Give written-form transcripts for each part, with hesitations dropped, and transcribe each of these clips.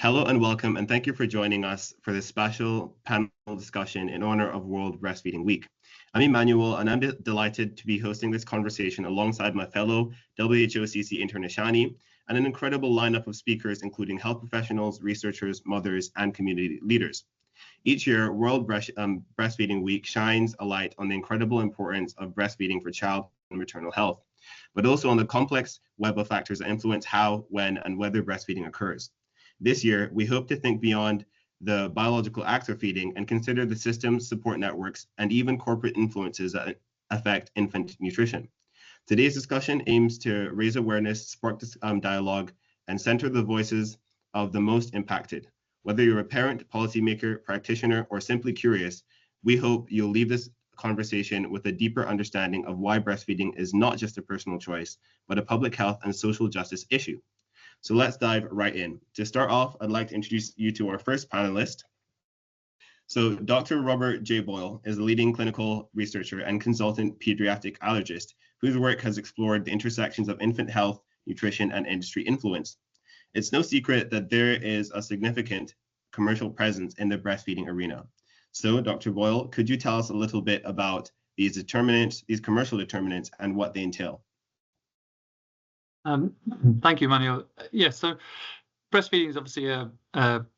Hello and welcome, and thank you for joining us for this special panel discussion in honor of World Breastfeeding Week. I'm Emmanuel, and I'm delighted to be hosting this conversation alongside my fellow WHOCC intern Ishani, and an incredible lineup of speakers, including health professionals, researchers, mothers, and community leaders. Each year, World Breastfeeding Week shines a light on the incredible importance of breastfeeding for child and maternal health, but also on the complex web of factors that influence how, when, and whether breastfeeding occurs. This year, we hope to think beyond the biological acts of feeding and consider the systems, support networks, and even corporate influences that affect infant nutrition. Today's discussion aims to raise awareness, spark dialogue, and center the voices of the most impacted. Whether you're a parent, policymaker, practitioner, or simply curious, we hope you'll leave this conversation with a deeper understanding of why breastfeeding is not just a personal choice, but a public health and social justice issue. So let's dive right in. To start off, I'd like to introduce you to our first panelist. So Dr. Robert J. Boyle is a leading clinical researcher and consultant pediatric allergist whose work has explored the intersections of infant health, nutrition, and industry influence. It's no secret that there is a significant commercial presence in the breastfeeding arena. So Dr. Boyle, could you tell us a little bit about these commercial determinants, and what they entail? Thank you, Emmanuel. Yes, so breastfeeding is obviously a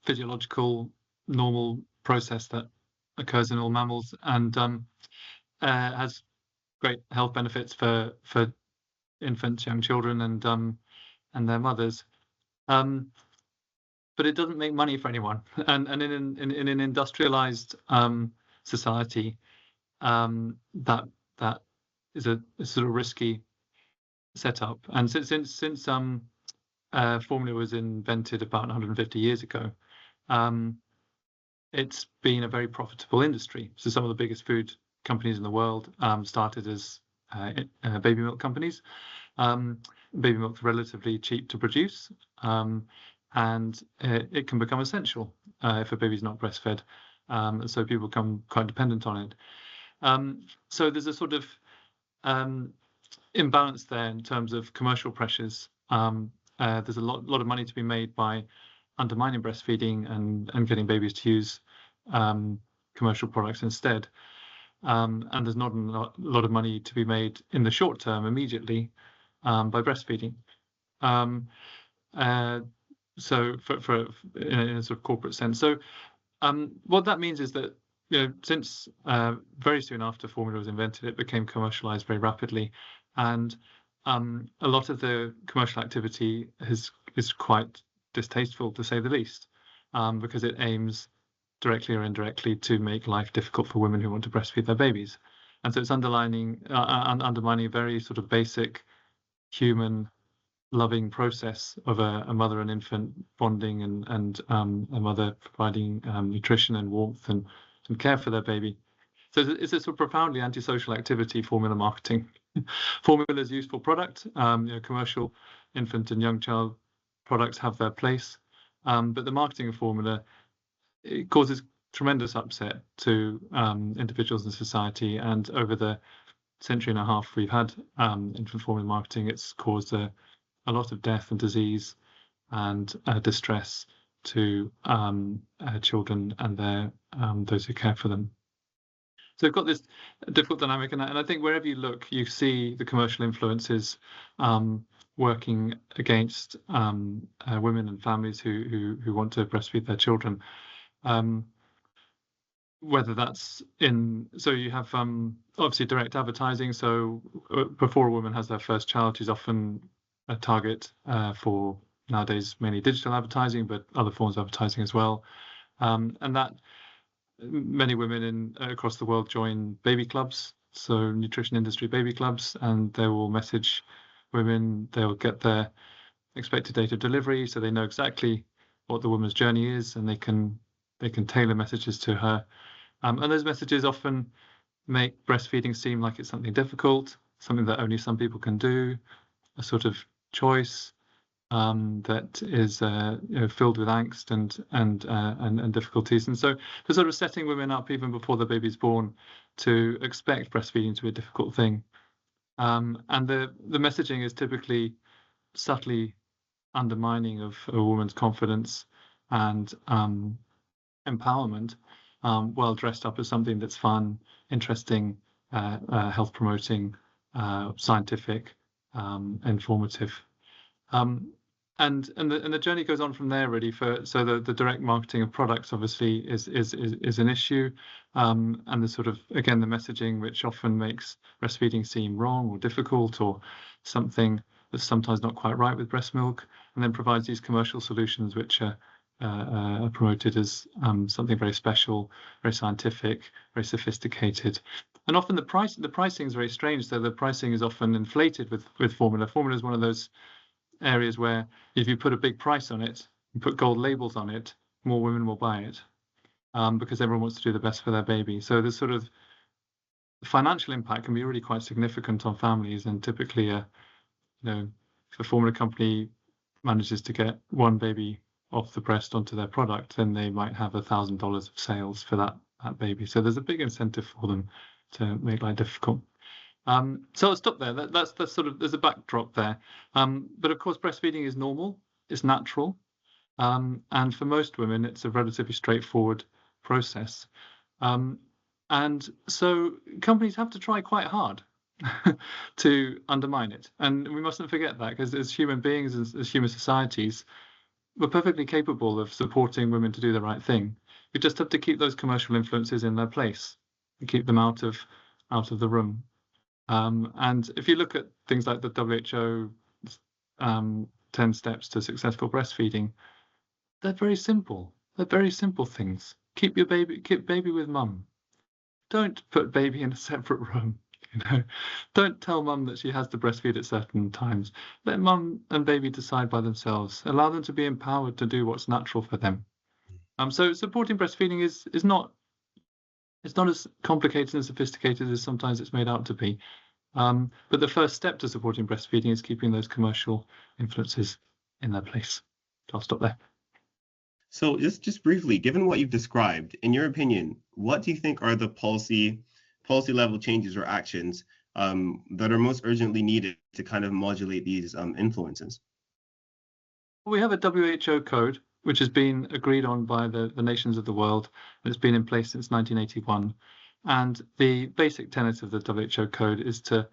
physiological, normal process that occurs in all mammals, and has great health benefits for infants, young children, and their mothers. But it doesn't make money for anyone, and in an industrialized society, that is a sort of risky setup. And since formula was invented about 150 years ago, it's been a very profitable industry. So some of the biggest food companies in the world started as baby milk companies. Baby milk's relatively cheap to produce, and it can become essential if a baby's not breastfed. So people become quite dependent on it. So there's a sort of imbalance there in terms of commercial pressures. There's a lot of money to be made by undermining breastfeeding and getting babies to use commercial products instead. And there's not a lot of money to be made in the short term immediately by breastfeeding. So for in a sort of corporate sense. So what that means is that, since very soon after formula was invented, it became commercialized very rapidly. And a lot of the commercial activity is quite distasteful, to say the least, because it aims directly or indirectly to make life difficult for women who want to breastfeed their babies. And so it's undermining a very sort of basic human loving process of a mother and infant bonding, and a mother providing nutrition and warmth and care for their baby. So it's a sort of profoundly antisocial activity, formula marketing. Formula is a useful product. Commercial infant and young child products have their place, but the marketing of formula, it causes tremendous upset to individuals in society. And over the century and a half we've had infant formula marketing, it's caused a lot of death and disease and distress to children and their those who care for them. So we've got this difficult dynamic, and I think wherever you look, you see the commercial influences working against women and families who want to breastfeed their children. Whether that's so you have obviously direct advertising. So before a woman has their first child, she's often a target for nowadays mainly digital advertising, but other forms of advertising as well, and that many women across the world join baby clubs, so nutrition industry baby clubs, and they will message women. They'll get their expected date of delivery, so they know exactly what the woman's journey is, and they can tailor messages to her. And those messages often make breastfeeding seem like it's something difficult, something that only some people can do, a sort of choice that is filled with angst and difficulties. And so they're sort of setting women up even before the baby's born to expect breastfeeding to be a difficult thing. And the messaging is typically subtly undermining of a woman's confidence and empowerment, well dressed up as something that's fun, interesting, health promoting, scientific, informative. And the journey goes on from there really. So the direct marketing of products obviously is an issue, and the sort of, again, the messaging, which often makes breastfeeding seem wrong or difficult or something that's sometimes not quite right with breast milk, and then provides these commercial solutions which are promoted as something very special, very scientific, very sophisticated. And often the pricing is very strange. So the pricing is often inflated with formula. Formula is one of those areas where if you put a big price on it, you put gold labels on it, more women will buy it, because everyone wants to do the best for their baby. So the sort of financial impact can be really quite significant on families. And typically, if a formula company manages to get one baby off the breast onto their product, then they might have $1,000 of sales for that baby. So there's a big incentive for them to make life difficult. So I'll stop there. That's sort of, there's a backdrop there. But of course, breastfeeding is normal, it's natural. And for most women, it's a relatively straightforward process. And so companies have to try quite hard to undermine it. And we mustn't forget that, because as human beings, as human societies, we're perfectly capable of supporting women to do the right thing. We just have to keep those commercial influences in their place and keep them out of the room. And if you look at things like the WHO 10 steps to successful breastfeeding, they're very simple. They're very simple things. Keep baby with mum. Don't put baby in a separate room. Don't tell mum that she has to breastfeed at certain times. Let mum and baby decide by themselves. Allow them to be empowered to do what's natural for them. So supporting breastfeeding is not as complicated and sophisticated as sometimes it's made out to be. But the first step to supporting breastfeeding is keeping those commercial influences in their place. So I'll stop there. So just briefly, given what you've described, in your opinion, what do you think are the policy level changes or actions that are most urgently needed to kind of modulate these influences? We have a WHO code, which has been agreed on by the nations of the world, and it's been in place since 1981. And the basic tenet of the WHO code is to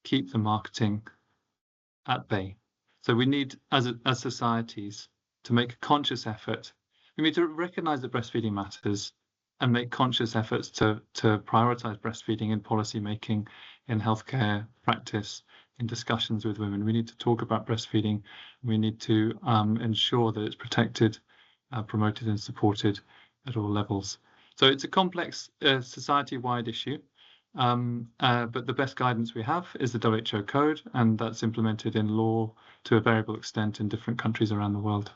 keep the marketing at bay. So we need, as societies, to make a conscious effort. We need to recognize that breastfeeding matters and make conscious efforts to prioritize breastfeeding in policy making, in healthcare practice, in discussions with women. We need to talk about breastfeeding. We need to ensure that it's protected, promoted and supported at all levels. So it's a complex society-wide issue, but the best guidance we have is the WHO code, and that's implemented in law to a variable extent in different countries around the world.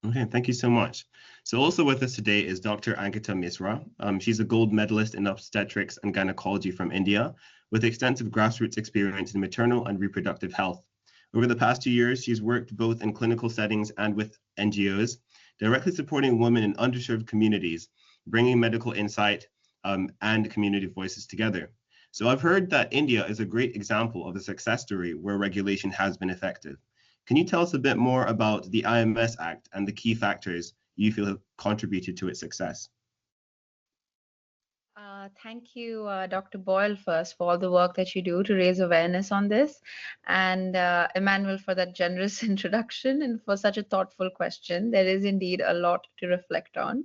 Okay, thank you so much. So also with us today is Dr. Ankita Misra. She's a gold medalist in obstetrics and gynecology from India, with extensive grassroots experience in maternal and reproductive health. Over the past 2 years, she's worked both in clinical settings and with NGOs, directly supporting women in underserved communities, bringing medical insight and community voices together. So I've heard that India is a great example of a success story where regulation has been effective. Can you tell us a bit more about the IMS Act and the key factors you feel have contributed to its success? Thank you, Dr. Boyle, first, for all the work that you do to raise awareness on this, and Emmanuel for that generous introduction and for such a thoughtful question. There is indeed a lot to reflect on.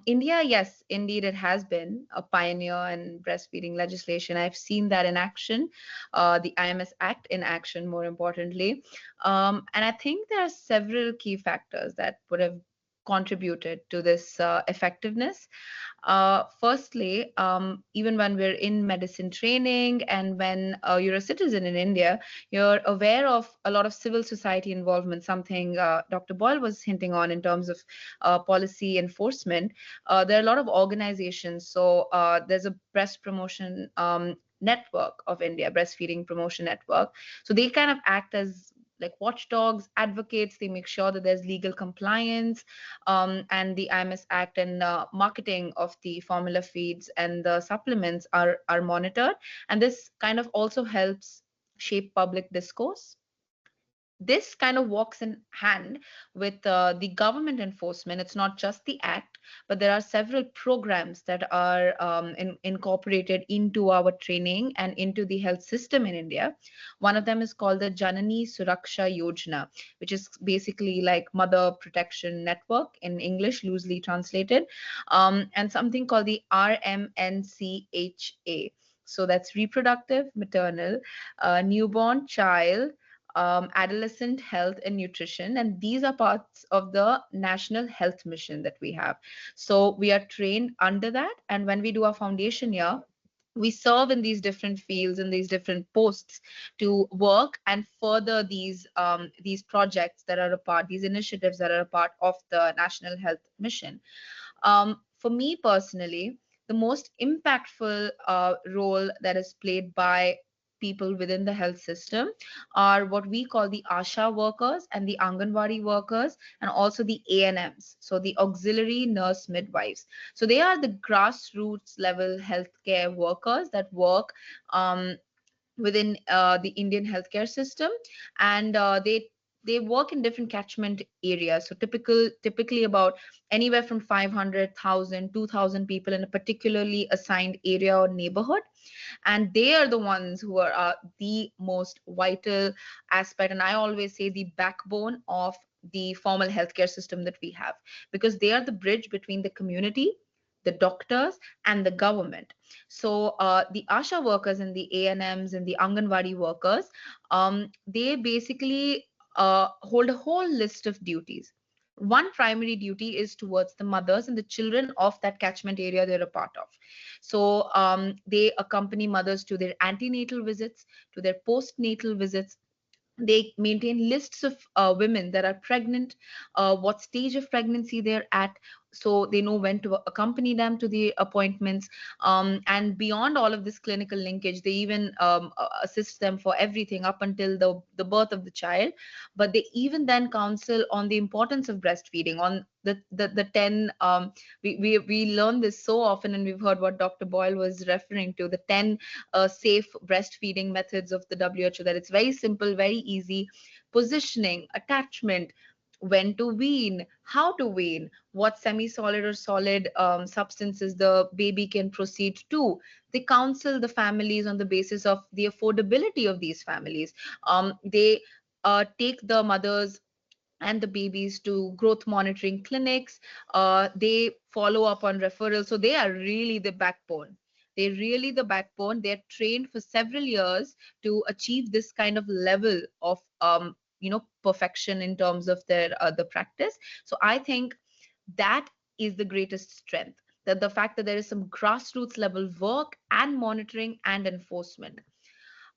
India, yes, indeed, it has been a pioneer in breastfeeding legislation. I've seen that in action, the IMS Act in action, more importantly. And I think there are several key factors that would have contributed to this effectiveness. Firstly, even when we're in medicine training and when you're a citizen in India, you're aware of a lot of civil society involvement, something Dr. Boyle was hinting on in terms of policy enforcement. There are a lot of organizations. So there's a breast promotion network of India, breastfeeding promotion network. So they kind of act as like watchdogs, advocates. They make sure that there's legal compliance, and the IMS Act and marketing of the formula feeds and the supplements are monitored. And this kind of also helps shape public discourse. this kind of walks in hand with the government enforcement. It's not just the act, but there are several programs that are incorporated into our training and into the health system in India. One of them is called the Janani Suraksha Yojana, which is basically like Mother Protection Network in English, loosely translated, and something called the RMNCHA. So that's reproductive, maternal, newborn, child, adolescent health and nutrition, and these are parts of the national health mission that we have. So we are trained under that, and when we do our foundation year, we serve in these different fields and these different posts to work and further these projects that are a part, these initiatives that are a part of the national health mission. For me personally, the most impactful role that is played by people within the health system are what we call the ASHA workers and the Anganwadi workers, and also the ANMs, so the auxiliary nurse midwives. So they are the grassroots level healthcare workers that work within the Indian healthcare system, and they work in different catchment areas. So typically about anywhere from 500,000, 2,000 people in a particularly assigned area or neighborhood, and they are the ones who are the most vital aspect, and I always say the backbone of the formal healthcare system that we have, because they are the bridge between the community, the doctors, and the government. So the ASHA workers and the ANMs and the Anganwadi workers, they basically hold a whole list of duties. One primary duty is towards the mothers and the children of that catchment area they're a part of. So they accompany mothers to their antenatal visits, to their postnatal visits. They maintain lists of women that are pregnant, what stage of pregnancy they're at, so they know when to accompany them to the appointments. And beyond all of this clinical linkage, they even assist them for everything up until the birth of the child. But they even then counsel on the importance of breastfeeding, on the 10 we learn this so often, and we've heard what Dr. Boyle was referring to, the 10 safe breastfeeding methods of the WHO, that it's very simple, very easy: positioning, attachment, when to wean, how to wean, what semi-solid or solid substances the baby can proceed to. They counsel the families on the basis of the affordability of these families. They take the mothers and the babies to growth monitoring clinics. They follow up on referrals. So they are really the backbone. They're really the backbone. They're trained for several years to achieve this kind of level of perfection in terms of their the practice. So I think that is the greatest strength, that the fact that there is some grassroots level work and monitoring and enforcement.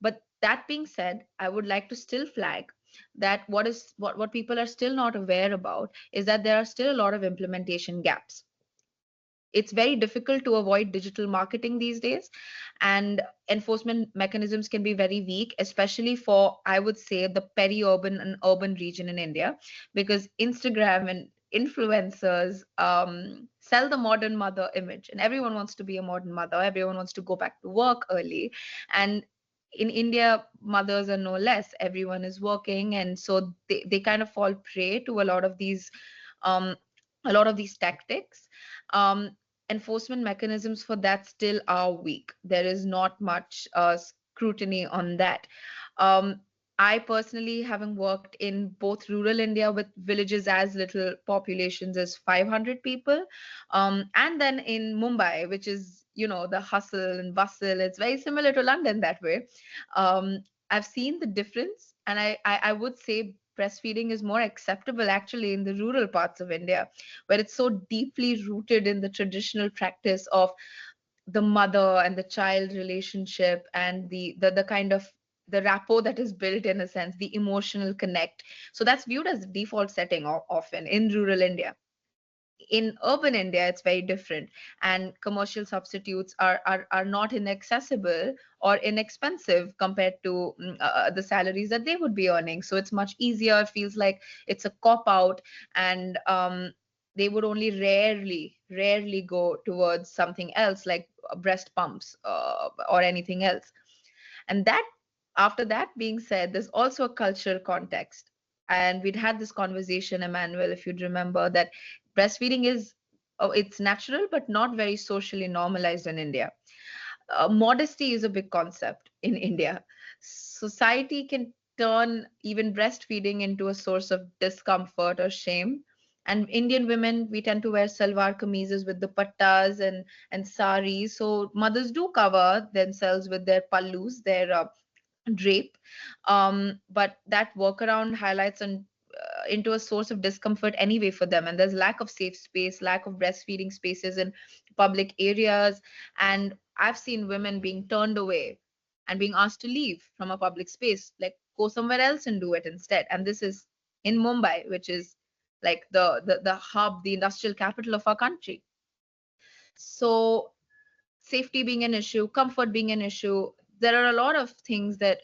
But that being said, I would like to still flag that what people are still not aware about is that there are still a lot of implementation gaps. It's very difficult to avoid digital marketing these days, and enforcement mechanisms can be very weak, especially for, I would say, the peri-urban and urban region in India, because Instagram and influencers sell the modern mother image, and everyone wants to be a modern mother, everyone wants to go back to work early. And in India, mothers are no less, everyone is working, and so they kind of fall prey to um, a lot of these tactics. um, Enforcement mechanisms for that still are weak. There is not much scrutiny on that. um, I personally, having worked in both rural India with villages as little populations as 500 people, and then in Mumbai, which is, the hustle and bustle, it's very similar to London that way. I've seen the difference, and I would say breastfeeding is more acceptable actually in the rural parts of India, where it's so deeply rooted in the traditional practice of the mother and the child relationship, and the kind of the rapport that is built, in a sense, the emotional connect. So that's viewed as the default setting often in rural India. In urban India, it's very different, and commercial substitutes are not inaccessible or inexpensive compared to the salaries that they would be earning. So it's much easier. It feels like it's a cop out, and they would only rarely go towards something else like breast pumps or anything else. And that after that being said, there's also a cultural context. And we'd had this conversation, Emmanuel, if you'd remember, that breastfeeding is, oh, it's natural, but not very socially normalized in India. Modesty is a big concept in India. Society can turn even breastfeeding into a source of discomfort or shame. And Indian women, we tend to wear salwar kameezes with the pattas and saris. So mothers do cover themselves with their pallus, their drape. But that workaround highlights into a source of discomfort anyway for them. And there's lack of safe space, lack of breastfeeding spaces in public areas. And I've seen women being turned away and being asked to leave from a public space, like go somewhere else and do it instead. And this is in Mumbai, which is like the hub, the industrial capital of our country. So safety being an issue, comfort being an issue, there are a lot of things that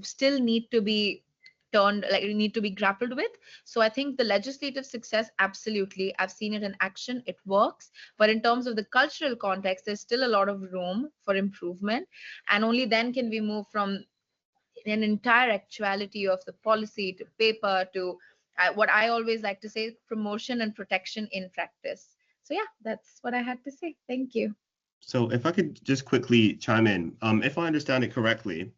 still need to be need to be grappled with. So I think the legislative success, absolutely, I've seen it in action, it works. But in terms of the cultural context, there's still a lot of room for improvement. And only then can we move from an entire actuality of the policy to paper to what I always like to say, promotion and protection in practice. So yeah, that's what I had to say. Thank you. So if I could just quickly chime in, if I understand it correctly,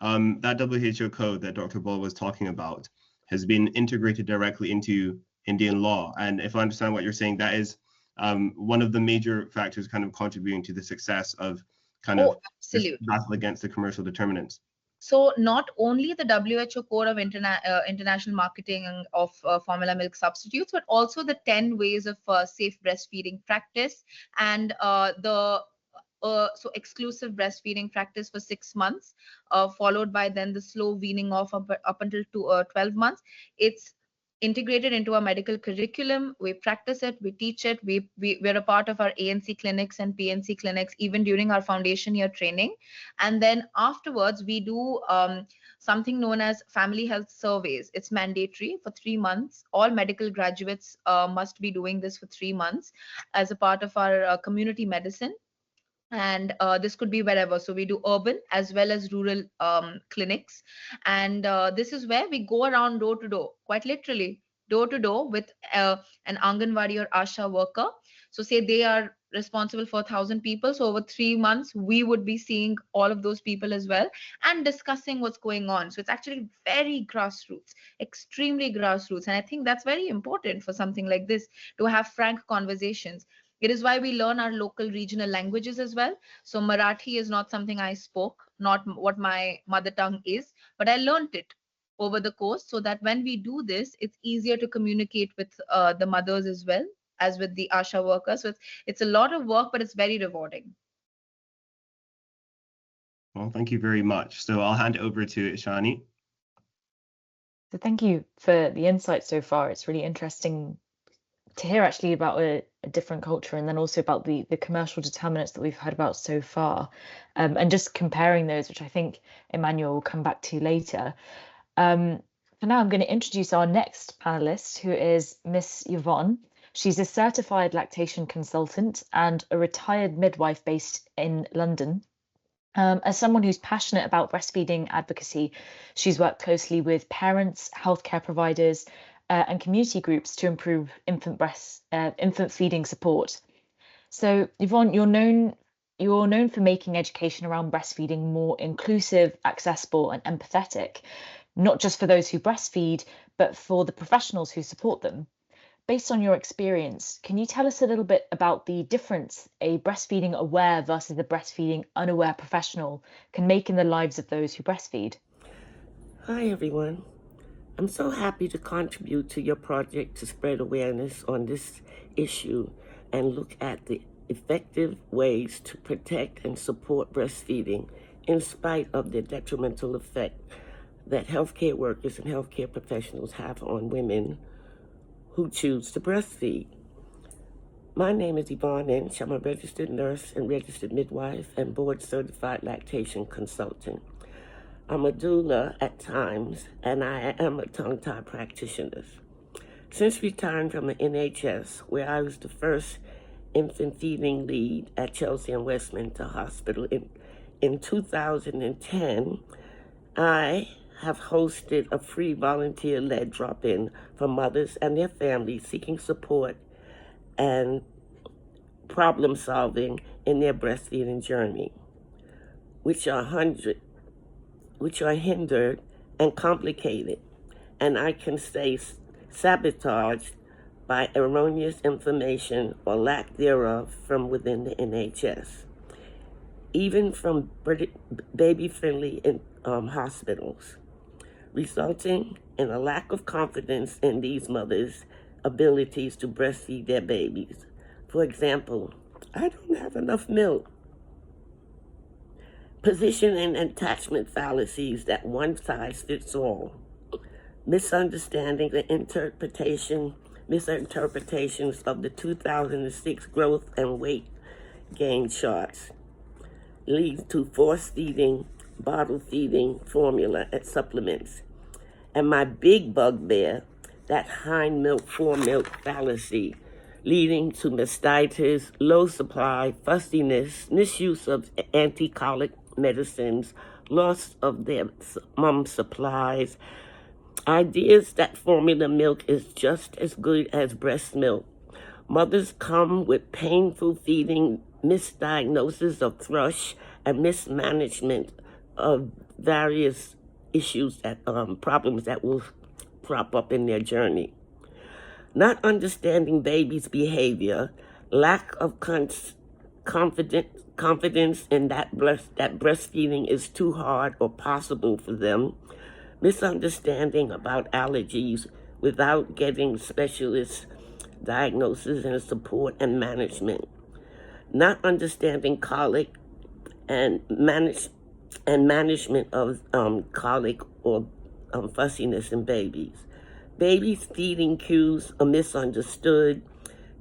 that WHO code that Dr. Ball was talking about has been integrated directly into Indian law. And if I understand what you're saying, that is one of the major factors kind of contributing to the success of kind of this battle against the commercial determinants. So not only the WHO Code of International Marketing of Formula Milk Substitutes, but also the 10 ways of safe breastfeeding practice and so exclusive breastfeeding practice for 6 months, followed by then the slow weaning off up until 12 months. It's integrated into our medical curriculum. We practice it, we teach it, we're a part of our ANC clinics and PNC clinics even during our foundation year training. And then afterwards we do something known as family health surveys. It's mandatory for 3 months. All medical graduates must be doing this for 3 months as a part of our community medicine. And this could be wherever. So we do urban as well as rural clinics. And this is where we go around door to door, quite literally door to door with an Anganwadi or Asha worker. So say they are responsible for 1,000 people. So over 3 months, we would be seeing all of those people as well and discussing what's going on. So it's actually very grassroots, extremely grassroots. And I think that's very important for something like this, to have frank conversations. It is why we learn our local regional languages as well. So Marathi is not something I spoke, not what my mother tongue is, but I learned it over the course so that when we do this, it's easier to communicate with the mothers as well as with the ASHA workers. So it's a lot of work, but it's very rewarding. Well, thank you very much. So I'll hand over to Ishani. So thank you for the insight so far. It's really interesting to hear actually about a different culture, and then also about the commercial determinants that we've heard about so far, and just comparing those, which I think Emmanuel will come back to later. For now, I'm going to introduce our next panelist, who is Miss Yvonne. She's a certified lactation consultant and a retired midwife based in London. As someone who's passionate about breastfeeding advocacy, she's worked closely with parents, healthcare providers, and community groups to improve infant feeding support. So Yvonne, you're known for making education around breastfeeding more inclusive, accessible, and empathetic, not just for those who breastfeed, but for the professionals who support them. Based on your experience, can you tell us a little bit about the difference a breastfeeding aware versus a breastfeeding unaware professional can make in the lives of those who breastfeed? Hi, everyone. I'm so happy to contribute to your project to spread awareness on this issue and look at the effective ways to protect and support breastfeeding in spite of the detrimental effect that healthcare workers and healthcare professionals have on women who choose to breastfeed. My name is Yvonne Inch. I'm a registered nurse and registered midwife and board-certified lactation consultant. I'm a doula at times, and I am a tongue-tied practitioner. Since retiring from the NHS, where I was the first infant feeding lead at Chelsea and Westminster Hospital in 2010, I have hosted a free volunteer-led drop-in for mothers and their families seeking support and problem solving in their breastfeeding journey, which are hindered and complicated, and I can say sabotaged by erroneous information or lack thereof from within the NHS, even from baby-friendly hospitals, resulting in a lack of confidence in these mothers' abilities to breastfeed their babies. For example, I don't have enough milk. Position and attachment fallacies that one size fits all. Misunderstanding the misinterpretations of the 2006 growth and weight gain charts leads to force feeding, bottle feeding, formula, and supplements. And my big bugbear, that hind milk, fore milk fallacy, leading to mastitis, low supply, fussiness, misuse of anti-colic medicines, loss of their mum supplies, ideas that formula milk is just as good as breast milk. Mothers come with painful feeding, misdiagnosis of thrush, and mismanagement of various issues that problems that will crop up in their journey. Not understanding babies' behavior, lack of confidence in that breastfeeding is too hard or possible for them, misunderstanding about allergies without getting specialist diagnosis and support and management, not understanding colic and management of colic or fussiness in babies. Babies' feeding cues are misunderstood,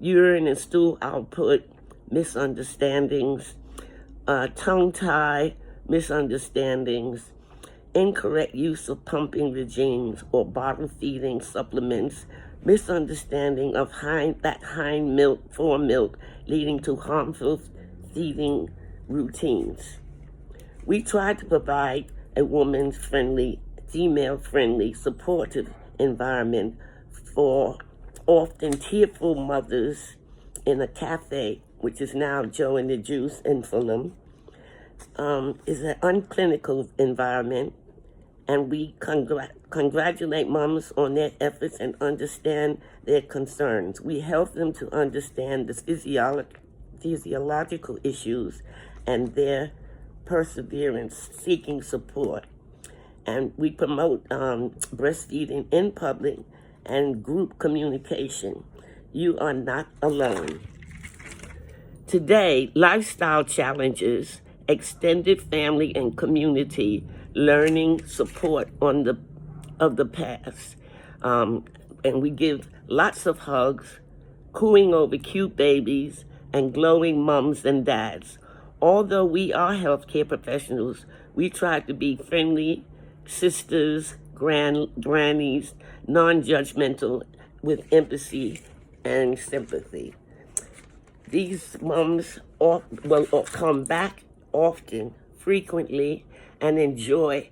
urine and stool output, misunderstandings, tongue tie, misunderstandings, incorrect use of pumping regimes or bottle feeding supplements, misunderstanding of hind milk, fore milk, leading to harmful feeding routines. We try to provide a woman-friendly, female-friendly, supportive environment for often tearful mothers in a cafe, which is now Joe and the Juice in Fulham, is an unclinical environment, and we congratulate moms on their efforts and understand their concerns. We help them to understand the physiological issues and their perseverance seeking support. And we promote breastfeeding in public and group communication. You are not alone. Today, lifestyle challenges, extended family and community learning support of the past. And we give lots of hugs, cooing over cute babies, and glowing mums and dads. Although we are healthcare professionals, we try to be friendly sisters, grannies, non-judgmental, with empathy and sympathy. These mums will come back often, frequently, and enjoy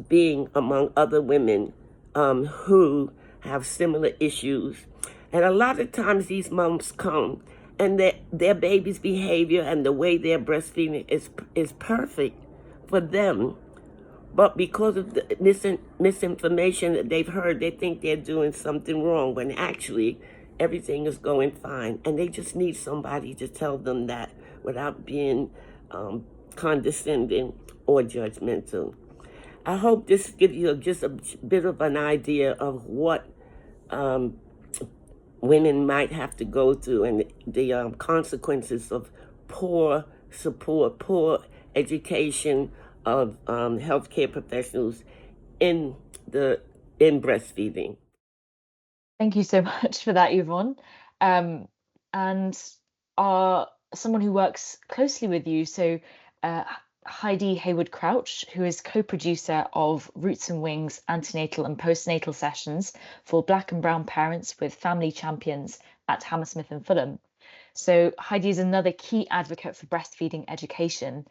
being among other women who have similar issues. And a lot of times these mums come and their baby's behavior and the way they're breastfeeding is perfect for them. But because of the misinformation that they've heard, they think they're doing something wrong when actually everything is going fine. And they just need somebody to tell them that without being condescending or judgmental. I hope this gives you just a bit of an idea of what women might have to go through and the consequences of poor support, poor education of healthcare professionals in breastfeeding. Thank you so much for that, Yvonne. And someone who works closely with you, so Heidi Hayward-Crouch, who is co-producer of Roots and Wings antenatal and postnatal sessions for Black and Brown parents with family champions at Hammersmith and Fulham. So Heidi is another key advocate for breastfeeding education.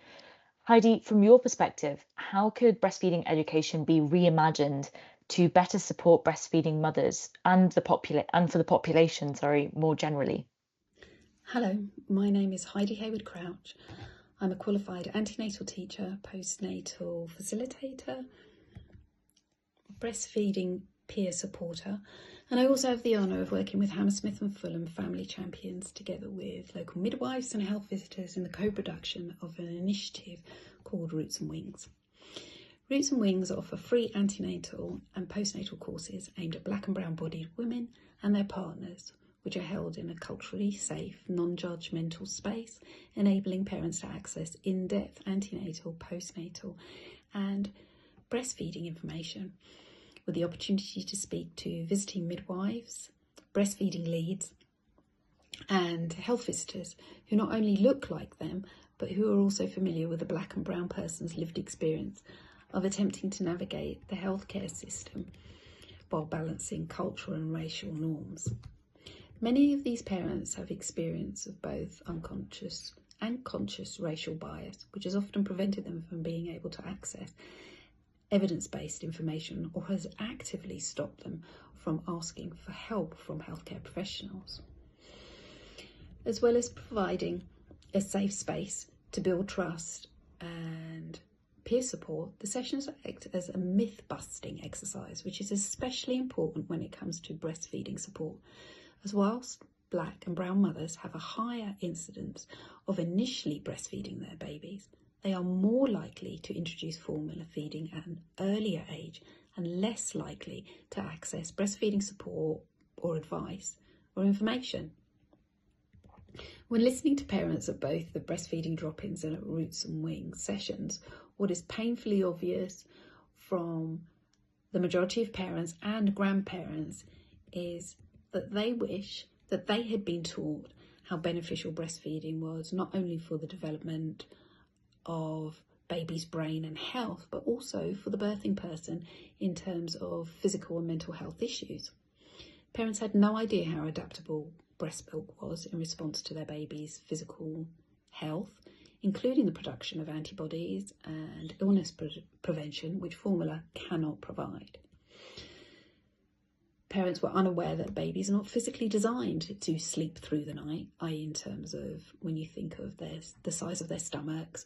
Heidi, from your perspective, how could breastfeeding education be reimagined to better support breastfeeding mothers and for the population, more generally? Hello, my name is Heidi Hayward Crouch. I'm a qualified antenatal teacher, postnatal facilitator, breastfeeding peer supporter, and I also have the honour of working with Hammersmith and Fulham Family Champions together with local midwives and health visitors in the co-production of an initiative called Roots and Wings. Roots and Wings offer free antenatal and postnatal courses aimed at black and brown bodied women and their partners, which are held in a culturally safe, non-judgmental space, enabling parents to access in-depth antenatal, postnatal and breastfeeding information, with the opportunity to speak to visiting midwives, breastfeeding leads and health visitors who not only look like them, but who are also familiar with the black and brown person's lived experience of attempting to navigate the healthcare system while balancing cultural and racial norms. Many of these parents have experience of both unconscious and conscious racial bias, which has often prevented them from being able to access evidence-based information or has actively stopped them from asking for help from healthcare professionals. As well as providing a safe space to build trust and peer support, the sessions act as a myth-busting exercise, which is especially important when it comes to breastfeeding support, as whilst black and brown mothers have a higher incidence of initially breastfeeding their babies, they are more likely to introduce formula feeding at an earlier age and less likely to access breastfeeding support or advice or information. When listening to parents at both the breastfeeding drop-ins and at Roots and Wings sessions, what is painfully obvious from the majority of parents and grandparents is that they wish that they had been taught how beneficial breastfeeding was, not only for the development of baby's brain and health, but also for the birthing person in terms of physical and mental health issues. Parents had no idea how adaptable breast milk was in response to their baby's physical health, including the production of antibodies and illness prevention, which formula cannot provide. Parents were unaware that babies are not physically designed to sleep through the night, i.e. in terms of when you think of the size of their stomachs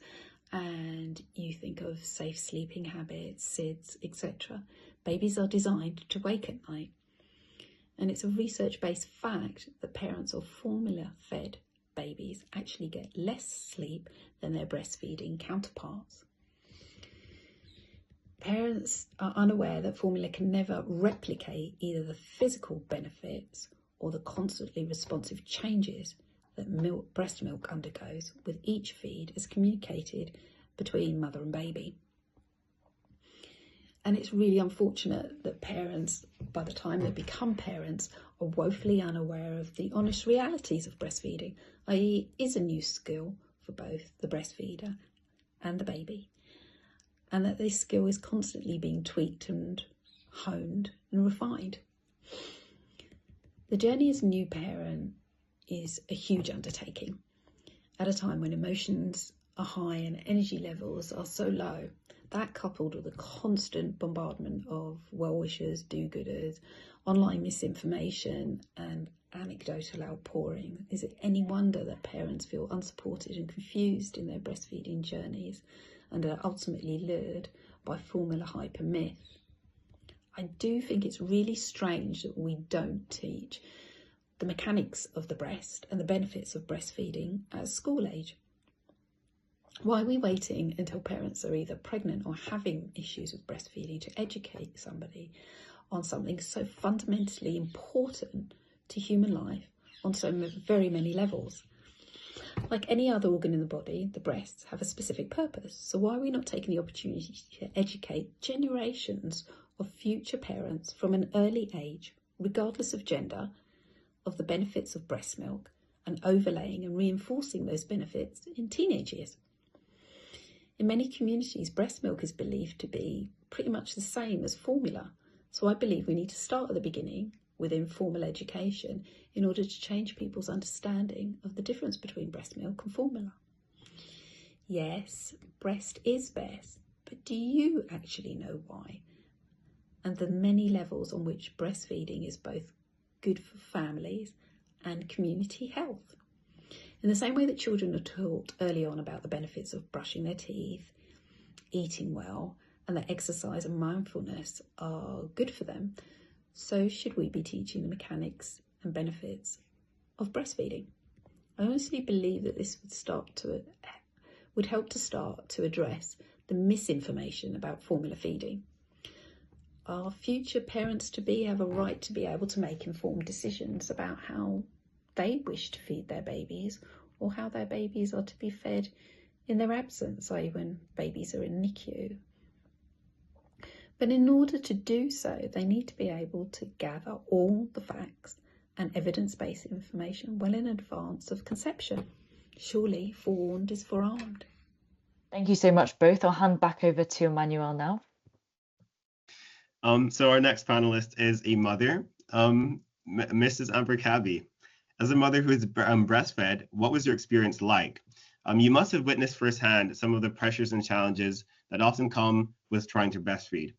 and you think of safe sleeping habits, SIDS, etc. Babies are designed to wake at night. And it's a research-based fact that parents of formula-fed babies actually get less sleep than their breastfeeding counterparts. Parents are unaware that formula can never replicate either the physical benefits or the constantly responsive changes that breast milk undergoes with each feed as communicated between mother and baby. And it's really unfortunate that parents, by the time they become parents, are woefully unaware of the honest realities of breastfeeding, i.e. it is a new skill for both the breastfeeder and the baby, and that this skill is constantly being tweaked and honed and refined. The journey as a new parent is a huge undertaking at a time when emotions are high and energy levels are so low. That, coupled with a constant bombardment of well-wishers, do-gooders, online misinformation and anecdotal outpouring, is it any wonder that parents feel unsupported and confused in their breastfeeding journeys and are ultimately lured by formula hype and myth? I do think it's really strange that we don't teach the mechanics of the breast and the benefits of breastfeeding at school age. Why are we waiting until parents are either pregnant or having issues with breastfeeding to educate somebody on something so fundamentally important to human life on so very many levels? Like any other organ in the body, the breasts have a specific purpose. So why are we not taking the opportunity to educate generations of future parents from an early age, regardless of gender, of the benefits of breast milk and overlaying and reinforcing those benefits in teenage years? In many communities, breast milk is believed to be pretty much the same as formula. So I believe we need to start at the beginning with informal education in order to change people's understanding of the difference between breast milk and formula. Yes, breast is best, but do you actually know why? And the many levels on which breastfeeding is both good for families and community health. In the same way that children are taught early on about the benefits of brushing their teeth, eating well, and that exercise and mindfulness are good for them, so should we be teaching the mechanics and benefits of breastfeeding. I honestly believe that this would help to start to address the misinformation about formula feeding. Our future parents-to-be have a right to be able to make informed decisions about how they wish to feed their babies, or how their babies are to be fed in their absence, i.e. when babies are in NICU. But in order to do so, they need to be able to gather all the facts and evidence-based information well in advance of conception. Surely forewarned is forearmed. Thank you so much, both. I'll hand back over to Emmanuel now. So our next panelist is a mother, Mrs. Amber Cabby. As a mother who is breastfed, what was your experience like? You must have witnessed firsthand some of the pressures and challenges that often come with trying to breastfeed.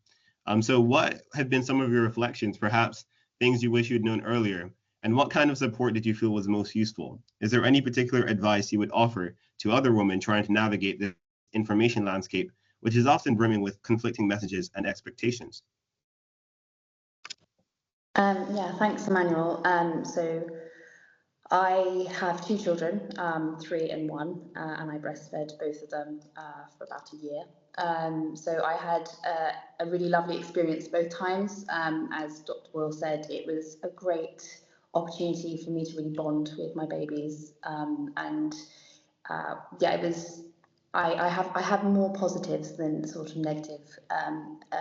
So what have been some of your reflections, perhaps things you wish you'd known earlier? And what kind of support did you feel was most useful? Is there any particular advice you would offer to other women trying to navigate the information landscape, which is often brimming with conflicting messages and expectations? Yeah, thanks, Emmanuel. So I have two children, 3 and 1, and I breastfed both of them for about a year. So I had a really lovely experience both times. As Dr. Boyle said, it was a great opportunity for me to really bond with my babies. Yeah, it was. I have more positives than sort of negative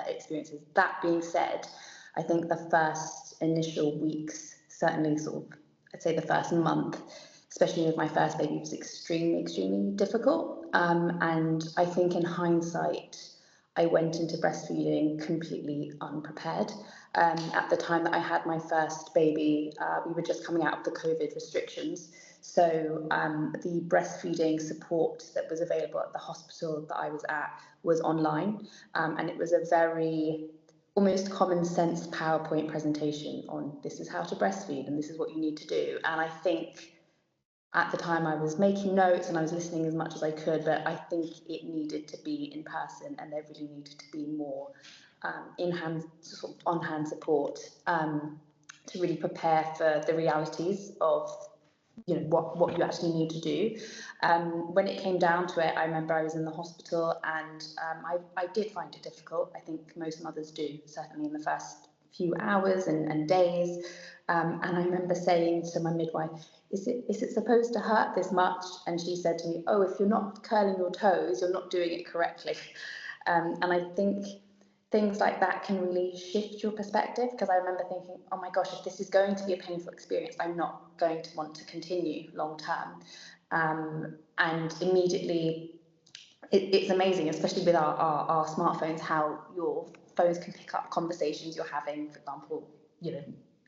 experiences. That being said, I think the first initial weeks, certainly sort of, I'd say the first month, especially with my first baby, was extremely, extremely difficult. And I think in hindsight, I went into breastfeeding completely unprepared. At the time that I had my first baby, we were just coming out of the COVID restrictions. So the breastfeeding support that was available at the hospital that I was at was online. And it was a very almost common sense PowerPoint presentation on this is how to breastfeed and this is what you need to do. And I think at the time I was making notes and I was listening as much as I could, but I think it needed to be in person and there really needed to be more in-hand, sort of on-hand support to really prepare for the realities of what you actually need to do. When it came down to it, I remember I was in the hospital and I did find it difficult. I think most mothers do, certainly in the first few hours and days. And I remember saying to my midwife, is it supposed to hurt this much? And she said to me, oh, if you're not curling your toes, you're not doing it correctly. And I think things like that can really shift your perspective, because I remember thinking, oh my gosh, if this is going to be a painful experience, I'm not going to want to continue long term. And immediately, it's amazing, especially with our smartphones, how your phones can pick up conversations you're having, for example,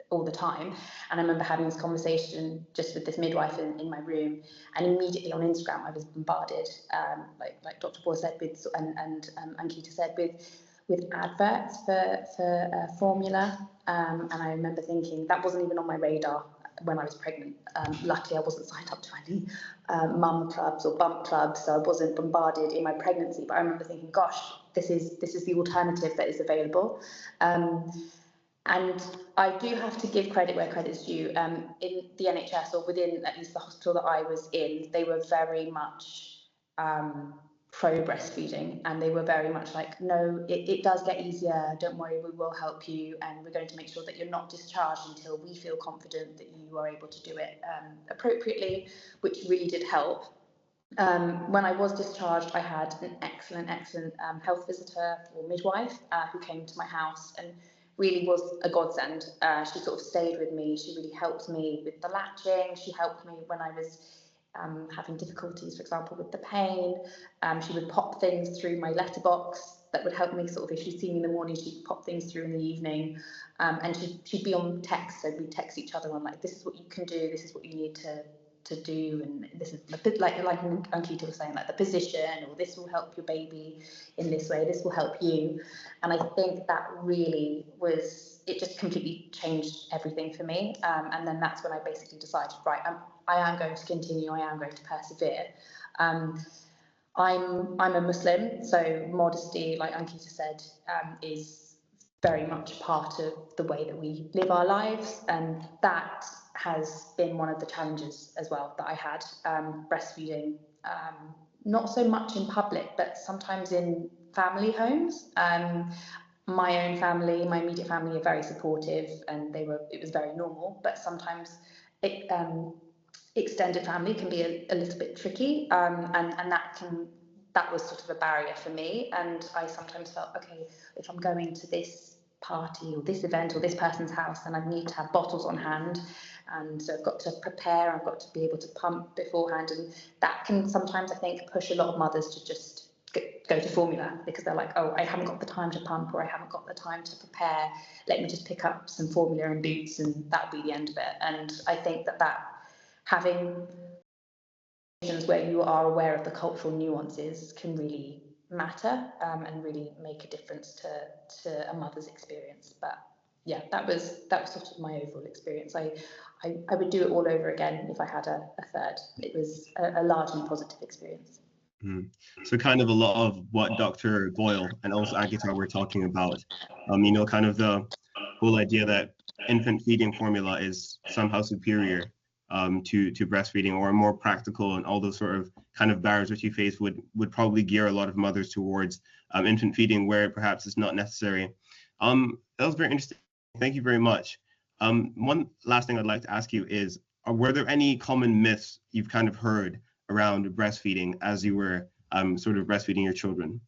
all the time. And I remember having this conversation just with this midwife in my room, and immediately on Instagram I was bombarded, like Dr. Boyle said, and Ankita said, with adverts for formula. And I remember thinking that wasn't even on my radar when I was pregnant. Luckily, I wasn't signed up to any mum clubs or bump clubs, so I wasn't bombarded in my pregnancy. But I remember thinking, gosh, this is the alternative that is available. And I do have to give credit where credit's due. In the NHS, or within at least the hospital that I was in, they were very much pro breastfeeding, and they were very much like, no, it does get easier, don't worry, we will help you, and we're going to make sure that you're not discharged until we feel confident that you are able to do it appropriately, which really did help. When I was discharged, I had an excellent health visitor or midwife who came to my house and really was a godsend. She sort of stayed with me. She really helped me with the latching. She helped me when I was having difficulties, for example, with the pain. She would pop things through my letterbox that would help me, sort of, if she'd see me in the morning, she'd pop things through in the evening. And she'd be on text, so we'd text each other on like, this is what you can do, this is what you need to to do, and this is a bit like Ankita was saying, like the position, or this will help your baby in this way, this will help you. And I think that really was, it just completely changed everything for me. And then that's when I basically decided, right, I am going to continue, I am going to persevere. I'm a Muslim, so modesty, like Ankita said, is very much part of the way that we live our lives, and that has been one of the challenges as well that I had, breastfeeding, not so much in public, but sometimes in family homes. My own family, my immediate family are very supportive, and it was very normal, but sometimes extended family can be a little bit tricky, and that was sort of a barrier for me. And I sometimes felt, okay, if I'm going to this party or this event or this person's house, then I need to have bottles on hand, and so I've got to prepare, I've got to be able to pump beforehand, and that can sometimes, I think, push a lot of mothers to just go to formula, because they're like, oh, I haven't got the time to pump, or I haven't got the time to prepare, let me just pick up some formula and boots and that'll be the end of it. And I think that having where you are aware of the cultural nuances can really matter, and really make a difference to a mother's experience. But yeah, that was sort of my overall experience. I would do it all over again if I had a third. It was a largely positive experience. So kind of a lot of what Dr. Boyle and also Ankita were talking about, kind of the whole idea that infant feeding formula is somehow superior to breastfeeding, or more practical, and all those sort of kind of barriers which you face would probably gear a lot of mothers towards infant feeding, where perhaps it's not necessary. That was very interesting. Thank you very much. One last thing I'd like to ask you is, were there any common myths you've kind of heard around breastfeeding as you were sort of breastfeeding your children?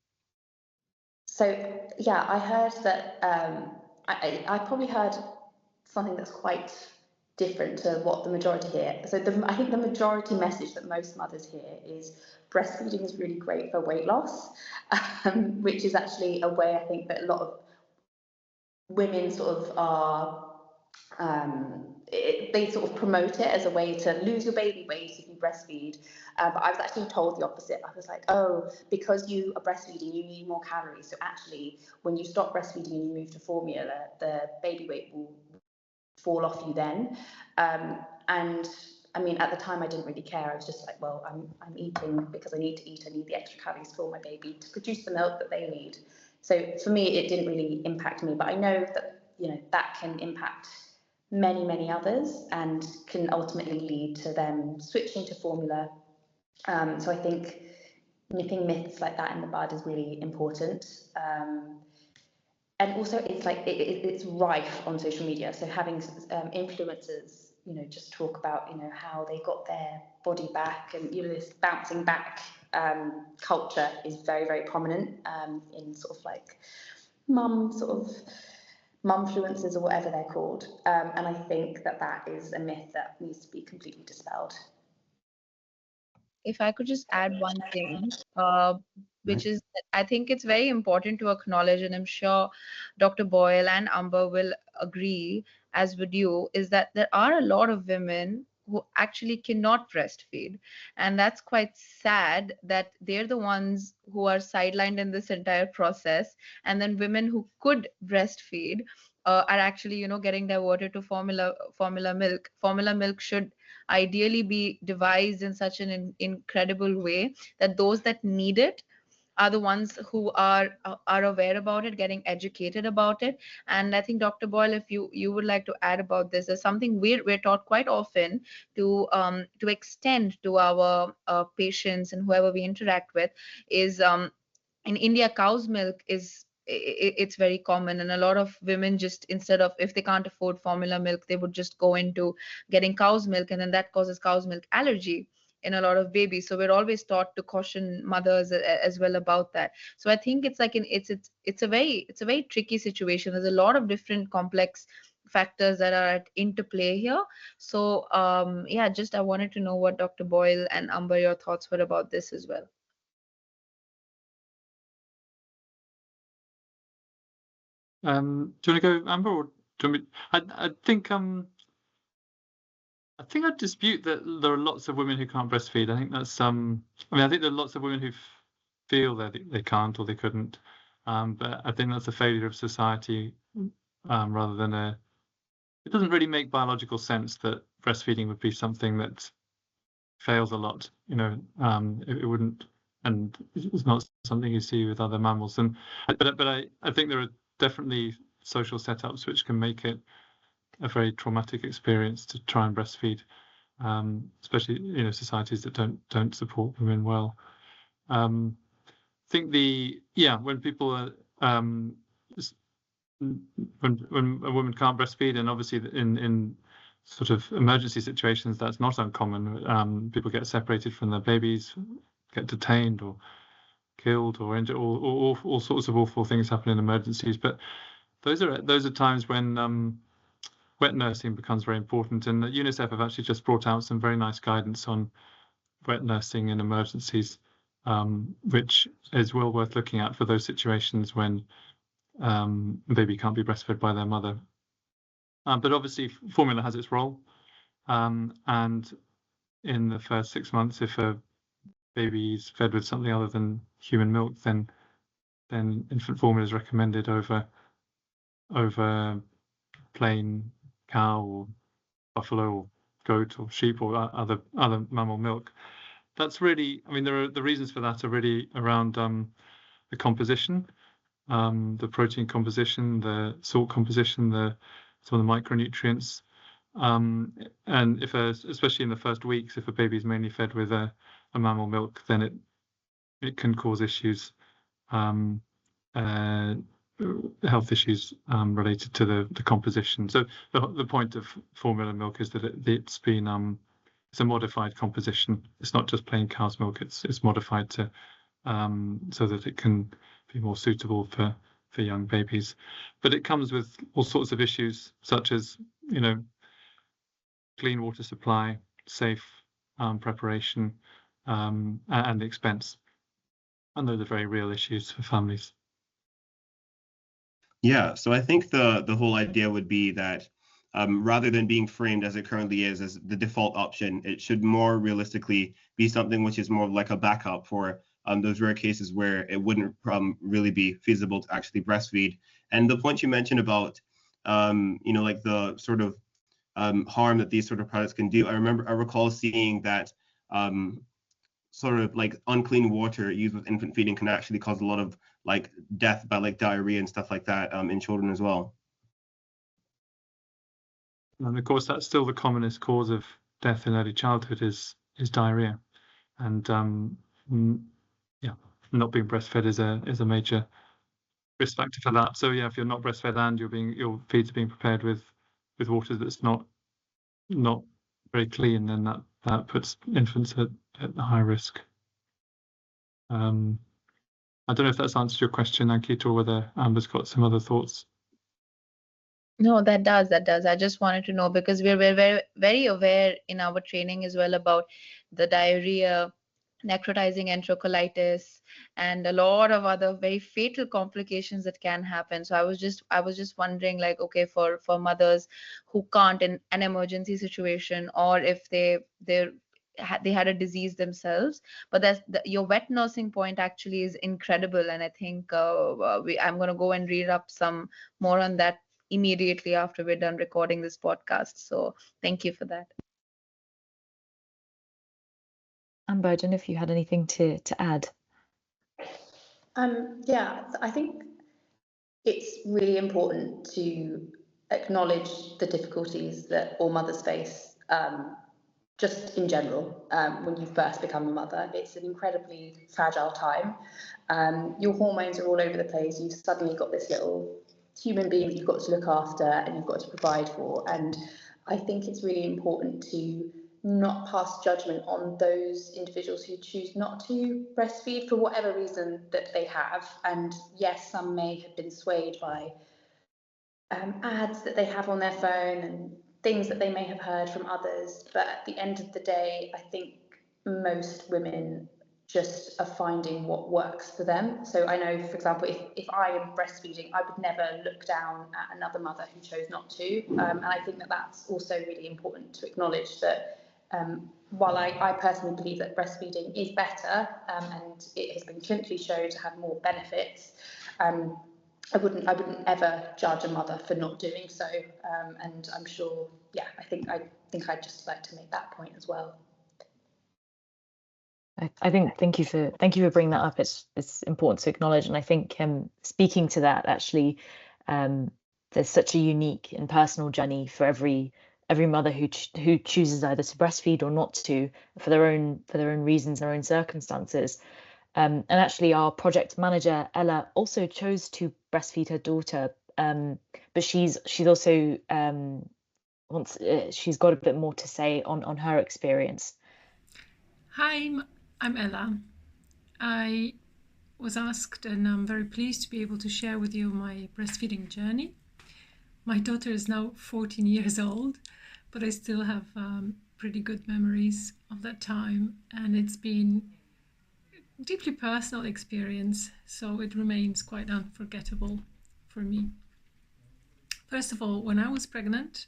So yeah, I heard that I probably heard something that's quite different to what the majority hear. So I think the majority message that most mothers hear is breastfeeding is really great for weight loss, which is actually a way I think that a lot of women sort of are, they sort of promote it as a way to lose your baby weight if you breastfeed. But I was actually told the opposite. I was like, oh, because you are breastfeeding, you need more calories. So actually, when you stop breastfeeding and you move to formula, the baby weight will fall off you then. And I mean, at the time, I didn't really care. I was just like, well, I'm eating because I need to eat. I need the extra calories for my baby to produce the milk that they need. So for me, it didn't really impact me. But I know that, that can impact many others, and can ultimately lead to them switching to formula. So I think nipping myths like that in the bud is really important. And also, it's like it's rife on social media. So having influencers, just talk about, how they got their body back, and this bouncing back culture is very, very prominent in sort of like mumfluencers, or whatever they're called. And I think that is a myth that needs to be completely dispelled. If I could just add one thing, which is that I think it's very important to acknowledge, and I'm sure Dr. Boyle and Amber will agree, as would you, is that there are a lot of women who actually cannot breastfeed. And that's quite sad that they're the ones who are sidelined in this entire process. And then women who could breastfeed are actually, getting diverted to formula milk. Formula milk should ideally be devised in such an incredible way that those that need it are the ones who are aware about it, getting educated about it. And I think, Dr. Boyle, if you would like to add about this, there's something we're taught quite often to extend to our patients and whoever we interact with is, in India, cow's milk is it's very common, and a lot of women just, instead of, if they can't afford formula milk, they would just go into getting cow's milk, and then that causes cow's milk allergy in a lot of babies. So we're always taught to caution mothers as well about that. So I think it's like it's a very tricky situation. There's a lot of different complex factors that are at interplay here. So yeah, just I wanted to know what Dr. Boyle and Amber, your thoughts were about this as well. Do you want to go, Amber, or do you want me? I think I think I'd dispute that there are lots of women who can't breastfeed. I think that's I mean, I think there are lots of women who feel that they can't or they couldn't, but I think that's a failure of society rather than a. It doesn't really make biological sense that breastfeeding would be something that fails a lot. You know, it wouldn't, and it's not something you see with other mammals. And but I think there are definitely social setups which can make it a very traumatic experience to try and breastfeed, especially societies that don't support women well. I think when people are when a woman can't breastfeed, and obviously in sort of emergency situations that's not uncommon. People get separated from their babies, get detained or killed or injured, or all sorts of awful things happen in emergencies. But those are times when wet nursing becomes very important, and UNICEF have actually just brought out some very nice guidance on wet nursing in emergencies, which is well worth looking at for those situations when a baby can't be breastfed by their mother. But obviously formula has its role, and in the first 6 months, if a baby is fed with something other than human milk, then infant formula is recommended over plain cow or buffalo or goat or sheep or other mammal milk. That's really, I mean, the reasons for that are really around the composition, the protein composition, the salt composition, some of the micronutrients, and especially in the first weeks, if a baby is mainly fed with a mammal milk, then it can cause issues, health issues related to the composition. So the point of formula milk is that it's been it's a modified composition. It's not just plain cow's milk. It's modified to so that it can be more suitable for young babies. But it comes with all sorts of issues, such as clean water supply, safe preparation, and expense. And those are very real issues for families. Yeah, so I think the whole idea would be that rather than being framed as it currently is as the default option, it should more realistically be something which is more like a backup for those rare cases where it wouldn't really be feasible to actually breastfeed. And the point you mentioned about like the sort of harm that these sort of products can do, I recall seeing that sort of like unclean water used with infant feeding can actually cause a lot of like death by like diarrhea and stuff like that in children as well. And of course, that's still the commonest cause of death in early childhood is diarrhea, and not being breastfed is a major risk factor for that. So yeah, if you're not breastfed and your feeds are being prepared with water that's not very clean, then that puts infants at high risk. I don't know if that's answered your question, Ankita, or whether Amber's got some other thoughts. No, that does. I just wanted to know because we're very, very aware in our training as well about the diarrhea, necrotizing enterocolitis, and a lot of other very fatal complications that can happen. So I was just wondering, like, okay, for mothers who can't in an emergency situation, or if they had a disease themselves, but your wet nursing point actually is incredible, and I think I'm going to go and read up some more on that immediately after we're done recording this podcast. So thank you for that. Amber, I don't know if you had anything to add. Yeah, I think it's really important to acknowledge the difficulties that all mothers face, just in general, when you first become a mother. It's an incredibly fragile time. Your hormones are all over the place. You've suddenly got this little human being that you've got to look after and you've got to provide for. And I think it's really important to not pass judgment on those individuals who choose not to breastfeed for whatever reason that they have. And yes, some may have been swayed by ads that they have on their phone and things that they may have heard from others. But at the end of the day, I think most women just of finding what works for them. So I know, for example, if I am breastfeeding, I would never look down at another mother who chose not to. And I think that that's also really important to acknowledge that while I personally believe that breastfeeding is better and it has been clinically shown to have more benefits, I wouldn't ever judge a mother for not doing so. And I'm sure, yeah, I think I'd just like to make that point as well. I think thank you for bringing that up. It's important to acknowledge, and I think speaking to that actually, there's such a unique and personal journey for every mother who chooses either to breastfeed or not to, for their own reasons, their own circumstances. And actually, our project manager Ella also chose to breastfeed her daughter, but she's also she's got a bit more to say on her experience. Hi, I'm Ella. I was asked, and I'm very pleased to be able to share with you my breastfeeding journey. My daughter is now 14 years old, but I still have pretty good memories of that time, and it's been a deeply personal experience, so it remains quite unforgettable for me. First of all, when I was pregnant,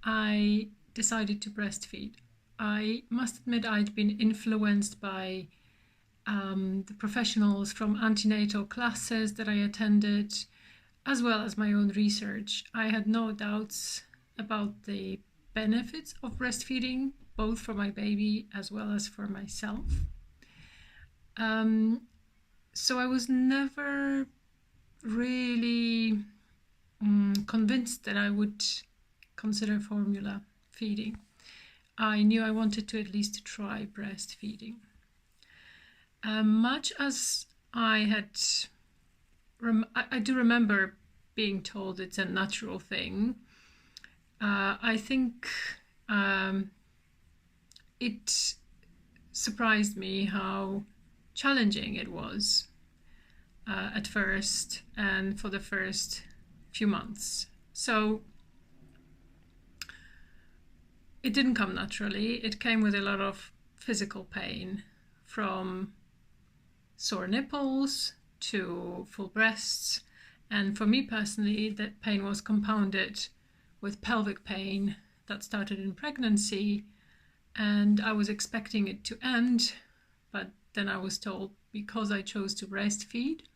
I decided to breastfeed. I must admit I'd been influenced by the professionals from antenatal classes that I attended, as well as my own research. I had no doubts about the benefits of breastfeeding, both for my baby as well as for myself. So I was never really convinced that I would consider formula feeding. I knew I wanted to at least try breastfeeding. Much as I do remember being told it's a natural thing, I think it surprised me how challenging it was at first and for the first few months. So it didn't come naturally. It came with a lot of physical pain, from sore nipples to full breasts. And for me personally, that pain was compounded with pelvic pain that started in pregnancy. And I was expecting it to end, but then I was told because I chose to breastfeed,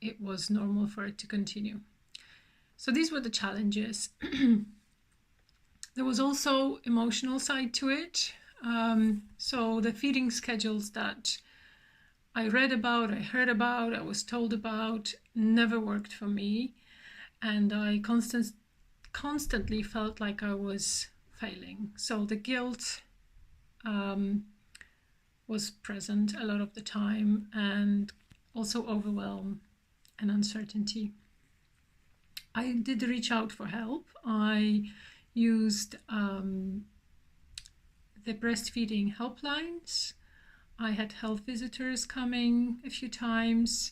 it was normal for it to continue. So these were the challenges. There was also emotional side to it. So the feeding schedules that I read about, I heard about, I was told about, never worked for me. And I constantly felt like I was failing. So the guilt was present a lot of the time, and also overwhelm and uncertainty. I did reach out for help. I used the breastfeeding helplines. I had health visitors coming a few times.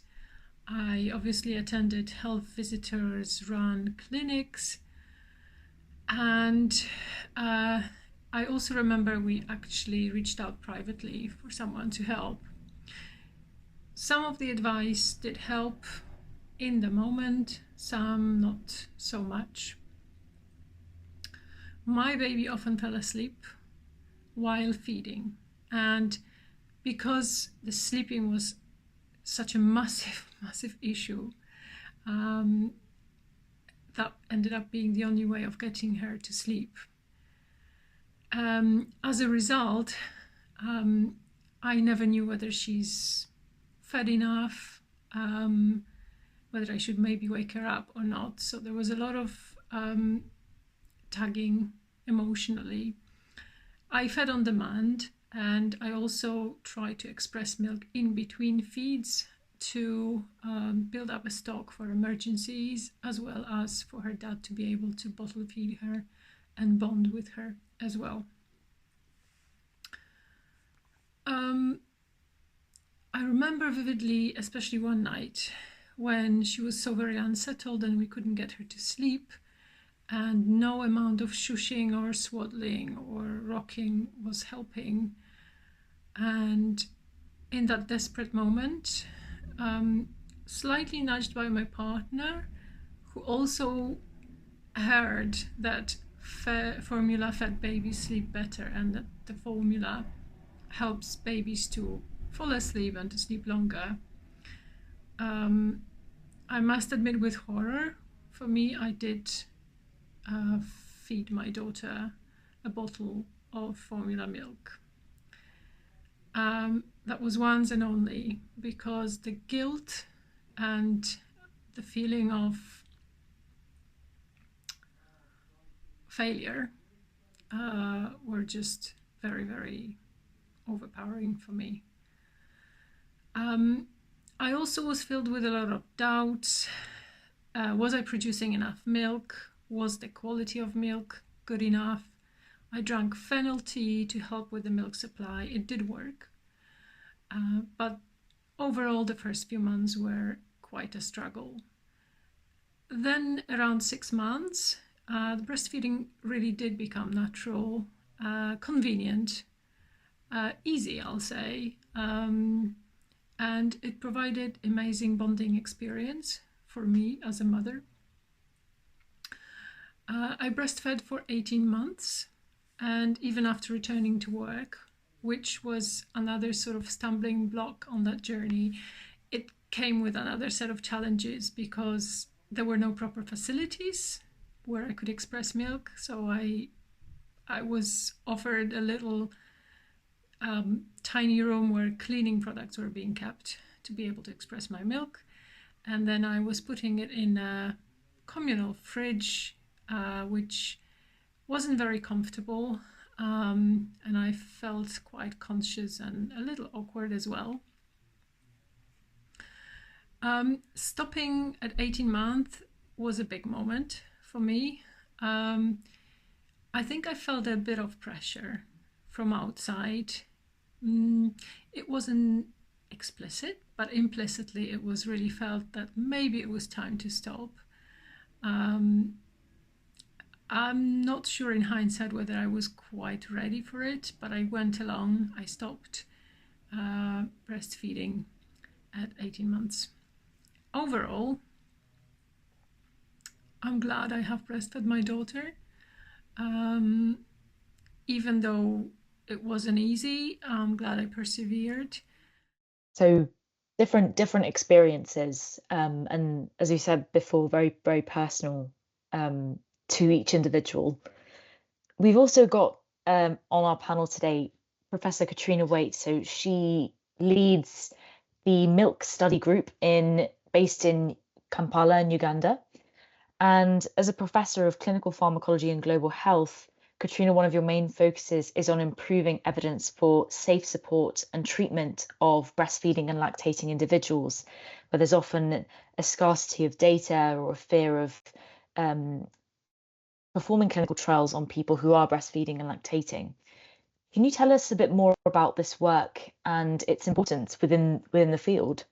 I obviously attended health visitors run clinics. And I also remember we actually reached out privately for someone to help. Some of the advice did help in the moment, some not so much. My baby often fell asleep while feeding, and because the sleeping was such a massive issue, that ended up being the only way of getting her to sleep. As a result, I never knew whether she's fed enough, whether I should maybe wake her up or not. So there was a lot of tugging emotionally. I fed on demand, and I also tried to express milk in between feeds to build up a stock for emergencies, as well as for her dad to be able to bottle feed her and bond with her as well. I remember vividly, especially one night, when she was so very unsettled and we couldn't get her to sleep, and no amount of shushing or swaddling or rocking was helping. And in that desperate moment, slightly nudged by my partner, who also heard that formula fed babies sleep better and that the formula helps babies to fall asleep and to sleep longer. I must admit with horror, for me, I did feed my daughter a bottle of formula milk. That was once and only, because the guilt and the feeling of failure were just very, very overpowering for me. I also was filled with a lot of doubts. Was I producing enough milk? Was the quality of milk good enough? I drank fennel tea to help with the milk supply. It did work. But overall, the first few months were quite a struggle. Then around 6 months, the breastfeeding really did become natural, convenient, easy, I'll say. And it provided amazing bonding experience for me as a mother. I breastfed for 18 months, and even after returning to work, which was another sort of stumbling block on that journey, it came with another set of challenges because there were no proper facilities where I could express milk. So I was offered a little tiny room where cleaning products were being kept to be able to express my milk. And then I was putting it in a communal fridge, which wasn't very comfortable. And I felt quite conscious and a little awkward as well. Stopping at 18 months was a big moment for me. I think I felt a bit of pressure from outside. It wasn't explicit, but implicitly it was really felt that maybe it was time to stop. I'm not sure in hindsight whether I was quite ready for it, but I went along. I stopped breastfeeding at 18 months. Overall, I'm glad I have breastfed my daughter. Even though it wasn't easy, I'm glad I persevered. So different experiences, and as you said before, very, very personal to each individual. We've also got on our panel today Professor Katrina Whit. So she leads the Milk Study Group based in Kampala in Uganda. And as a professor of clinical pharmacology and global health, Katrina, one of your main focuses is on improving evidence for safe support and treatment of breastfeeding and lactating individuals, where there's often a scarcity of data or a fear of performing clinical trials on people who are breastfeeding and lactating. Can you tell us a bit more about this work and its importance within the field?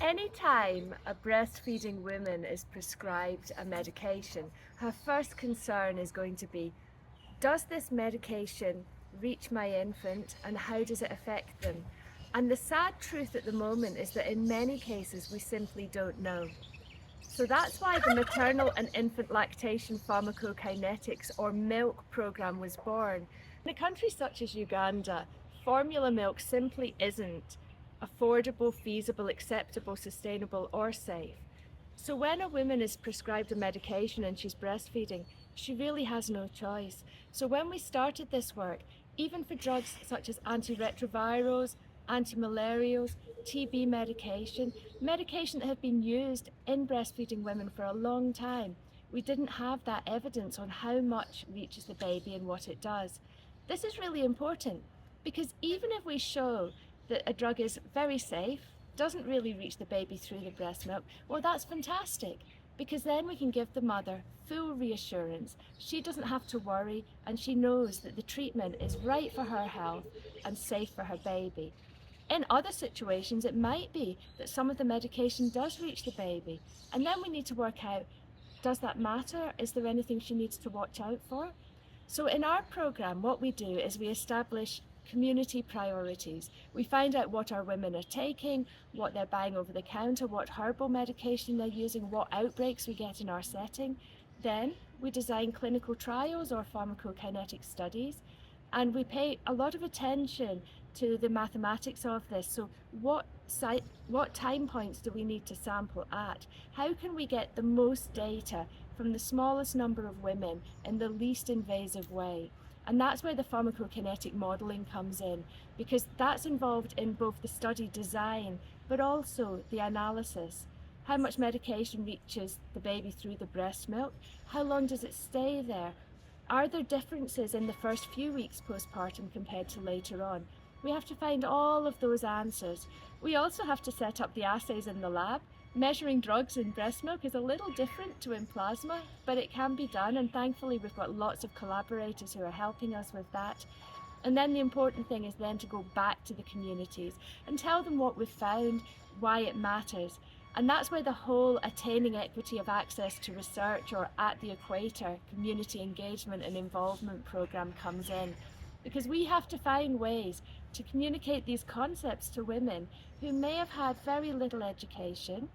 Anytime a breastfeeding woman is prescribed a medication, her first concern is going to be, does this medication reach my infant and how does it affect them? And the sad truth at the moment is that in many cases we simply don't know. So that's why the Maternal and Infant Lactation Pharmacokinetics, or MILK program, was born. In a country such as Uganda, formula milk simply isn't affordable, feasible, acceptable, sustainable, or safe. So when a woman is prescribed a medication and she's breastfeeding, she really has no choice. So when we started this work, even for drugs such as antiretrovirals, antimalarials, TB medication that have been used in breastfeeding women for a long time, we didn't have that evidence on how much reaches the baby and what it does. This is really important because even if we show that a drug is very safe, doesn't really reach the baby through the breast milk, well, that's fantastic, because then we can give the mother full reassurance. She doesn't have to worry, and she knows that the treatment is right for her health and safe for her baby. In other situations, it might be that some of the medication does reach the baby, and then we need to work out, does that matter? Is there anything she needs to watch out for? So in our program, what we do is we establish community priorities. We find out what our women are taking, what they're buying over the counter, what herbal medication they're using, what outbreaks we get in our setting. Then we design clinical trials or pharmacokinetic studies, and we pay a lot of attention to the mathematics of this. So what time points do we need to sample at? How can we get the most data from the smallest number of women in the least invasive way? And that's where the pharmacokinetic modelling comes in, because that's involved in both the study design, but also the analysis. How much medication reaches the baby through the breast milk? How long does it stay there? Are there differences in the first few weeks postpartum compared to later on? We have to find all of those answers. We also have to set up the assays in the lab. Measuring drugs in breast milk is a little different to in plasma, but it can be done, and thankfully we've got lots of collaborators who are helping us with that. And then the important thing is then to go back to the communities and tell them what we've found, why it matters. And that's where the whole Attaining Equity of Access to Research, or At the Equator community engagement and involvement programme comes in. Because we have to find ways to communicate these concepts to women who may have had very little education.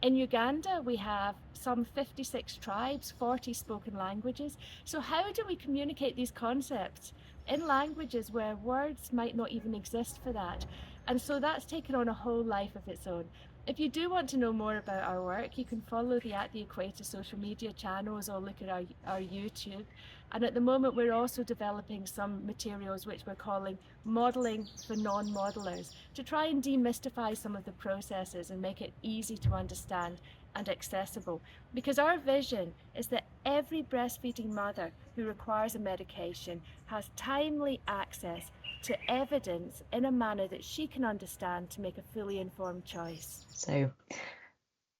In Uganda, we have some 56 tribes, 40 spoken languages. So how do we communicate these concepts in languages where words might not even exist for that? And so that's taken on a whole life of its own. If you do want to know more about our work, you can follow the At the Equator social media channels or look at our YouTube. And at the moment, we're also developing some materials which we're calling modelling for non-modellers, to try and demystify some of the processes and make it easy to understand and accessible. Because our vision is that every breastfeeding mother who requires a medication has timely access to evidence in a manner that she can understand to make a fully informed choice. So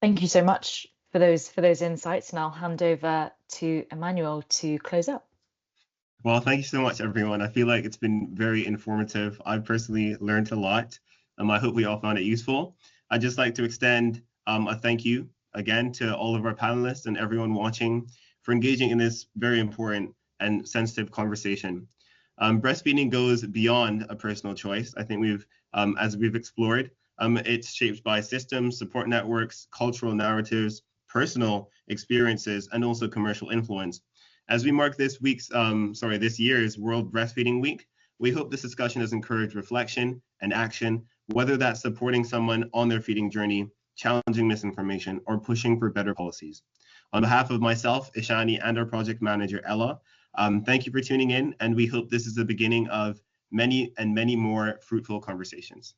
thank you so much for those insights, and I'll hand over to Emmanuel to close up. Well, thank you so much, everyone. I feel like it's been very informative. I've personally learned a lot, and I hope we all found it useful. I'd just like to extend a thank you again to all of our panelists and everyone watching for engaging in this very important and sensitive conversation. Breastfeeding goes beyond a personal choice. I think as we've explored, it's shaped by systems, support networks, cultural narratives, personal experiences, and also commercial influence. As we mark this year's World Breastfeeding Week, we hope this discussion has encouraged reflection and action, whether that's supporting someone on their feeding journey, challenging misinformation, or pushing for better policies. On behalf of myself, Ishani, and our project manager, Ella, thank you for tuning in, and we hope this is the beginning of many and many more fruitful conversations.